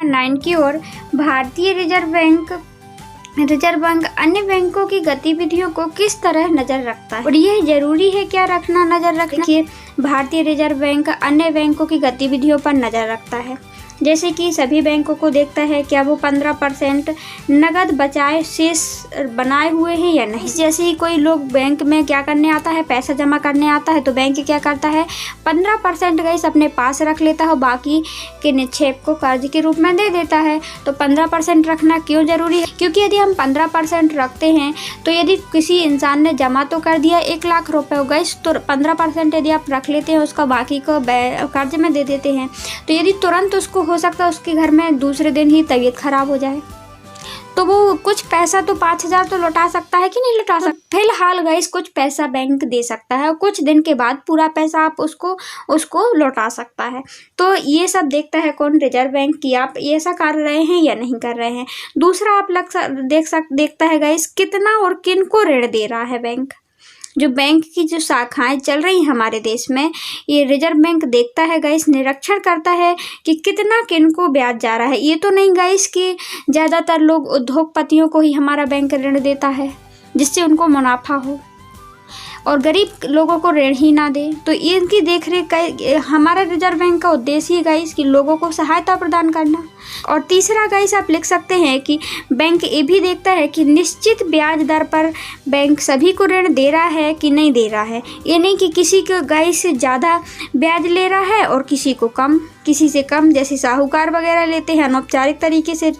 9 की ओर भारतीय reserve bank अन्य बैंकों की गतिविधियों को किस तरह नजर रखता है और यह जरूरी है क्या रखना नजर रखना कि भारतीय रिजर्व बैंक अन्य बैंकों की गतिविधियों पर नजर रखता है। जैसे कि सभी बैंकों को देखता है क्या वो 15% नगद बचाए शेष बनाए हुए हैं या नहीं। जैसे ही कोई लोग बैंक में क्या करने आता है, पैसा जमा करने आता है, तो बैंक क्या करता है 15% गाइस अपने पास रख लेता है, बाकी के निक्षेप को कर्ज के रूप में दे देता है। तो 15% रखना क्यों जरूरी है? क्योंकि यदि हम 15% रखते हैं तो यदि किसी इंसान ने जमा तो कर दिया 1 लाख रुपए गाइस, तो 15% यदि आप रख लेते हैं उसका, बाकी को कर्ज में दे देते हैं, तो यदि तुरंत उसको हो सकता है उसके घर में दूसरे दिन ही तबीयत खराब हो जाए, तो वो कुछ पैसा तो 5,000 तो लौटा सकता है कि नहीं लौटा सकता। फिलहाल गाइस कुछ पैसा बैंक दे सकता है और कुछ दिन के बाद पूरा पैसा आप उसको लौटा सकता है। तो ये सब देखता है कौन? रिजर्व बैंक की आप ऐसा कर रहे हैं या नहीं कर रहे हैं। दूसरा आप देखता है गाइस कितना और किन को ऋण दे रहा है बैंक। जो बैंक की जो शाखाएं चल रही हैं हमारे देश में, ये रिजर्व बैंक देखता है गाइस, निरीक्षण करता है कि कितना किन को ब्याज जा रहा है। ये तो नहीं गाइस कि ज़्यादातर लोग उद्योगपतियों को ही हमारा बैंक ऋण देता है जिससे उनको मुनाफा हो और गरीब लोगों को ऋण ही ना दे। तो इनकी देखरेख हमारा रिजर्व बैंक का उद्देश्य ही गाइस कि लोगों को सहायता प्रदान करना। और तीसरा गाइस आप लिख सकते हैं कि बैंक ये भी देखता है कि निश्चित ब्याज दर पर बैंक सभी को ऋण दे रहा है कि नहीं दे रहा है। ये नहीं कि किसी को गाइस ज़्यादा ब्याज ले रहा है और किसी को कम, किसी से कम, जैसे साहूकार वगैरह लेते हैं, अनौपचारिक तरीके से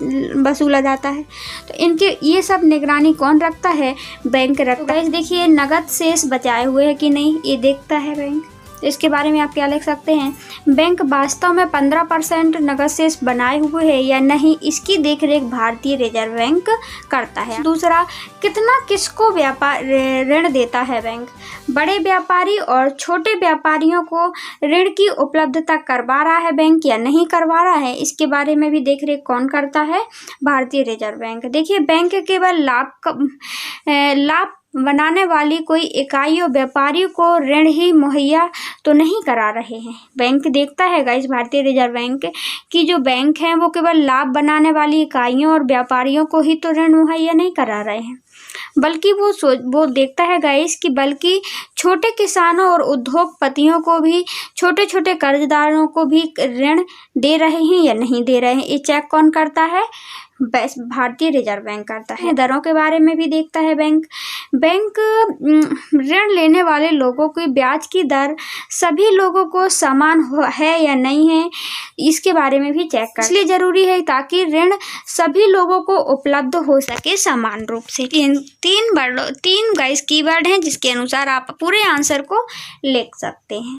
वसूला जाता है। तो इनके ये सब निगरानी कौन रखता है? बैंक रखता है। देखिए नगद शेष बचाए हुए है कि नहीं, ये देखता है बैंक। इसके बारे में आप क्या लिख सकते हैं? बैंक वास्तव में 15% नगद शेष बनाए हुए है या नहीं, इसकी देखरेख भारतीय रिजर्व बैंक करता है। दूसरा, कितना किसको ऋण देता है बैंक। बड़े व्यापारी और छोटे व्यापारियों को ऋण की उपलब्धता करवा रहा है बैंक या नहीं करवा रहा है, इसके बारे में भी देखरेख कौन करता है? भारतीय रिजर्व बैंक। देखिए बैंक केवल लाभ बनाने वाली कोई इकाई और व्यापारी को ऋण ही मुहैया तो नहीं करा रहे हैं। बैंक देखता है गाइस भारतीय रिजर्व बैंक कि जो बैंक हैं वो केवल लाभ बनाने वाली इकाइयों और व्यापारियों को ही तो ऋण मुहैया नहीं करा रहे हैं, बल्कि वो देखता है गाइस कि बल्कि छोटे किसानों और उद्योगपतियों को भी, छोटे छोटे कर्जदारों को भी ऋण दे रहे हैं या नहीं दे रहे हैं। ये चेक कौन करता है? भारतीय रिजर्व बैंक करता है। दरों के बारे में भी देखता है बैंक ऋण लेने वाले लोगों की ब्याज की दर सभी लोगों को समान है या नहीं है, इसके बारे में भी चेक कर। इसलिए जरूरी है ताकि ऋण सभी लोगों को उपलब्ध हो सके समान रूप से। तीन गाइस कीवर्ड हैं जिसके अनुसार आप पूरे आंसर को लिख सकते हैं।